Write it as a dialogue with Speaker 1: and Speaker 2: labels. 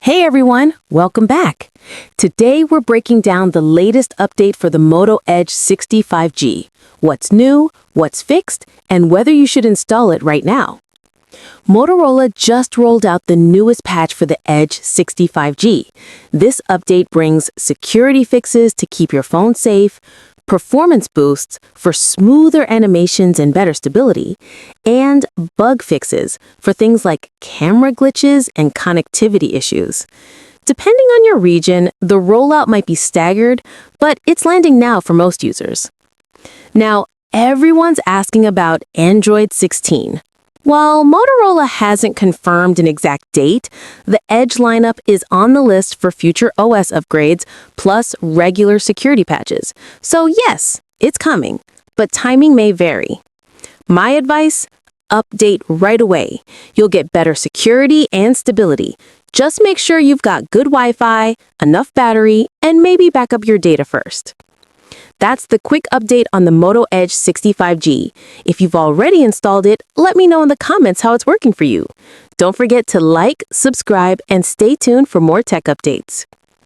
Speaker 1: Hey everyone, welcome back. Today we're breaking down the latest update for the Moto Edge 65G. What's new, what's fixed, and whether you should install it right now. Motorola just rolled out the newest patch for the Edge 65G. This update brings security fixes to keep your phone safe, performance boosts for smoother animations and better stability, and bug fixes for things like camera glitches and connectivity issues. Depending on your region, the rollout might be staggered, but it's landing now for most users. Now, everyone's asking about Android 16. While Motorola hasn't confirmed an exact date, the Edge lineup is on the list for future OS upgrades, plus regular security patches. So yes, it's coming, but timing may vary. My advice? Update right away. You'll get better security and stability. Just make sure you've got good Wi-Fi, enough battery, and maybe back up your data first. That's the quick update on the Moto Edge 65G. If you've already installed it, let me know in the comments how it's working for you. Don't forget to like, subscribe, and stay tuned for more tech updates.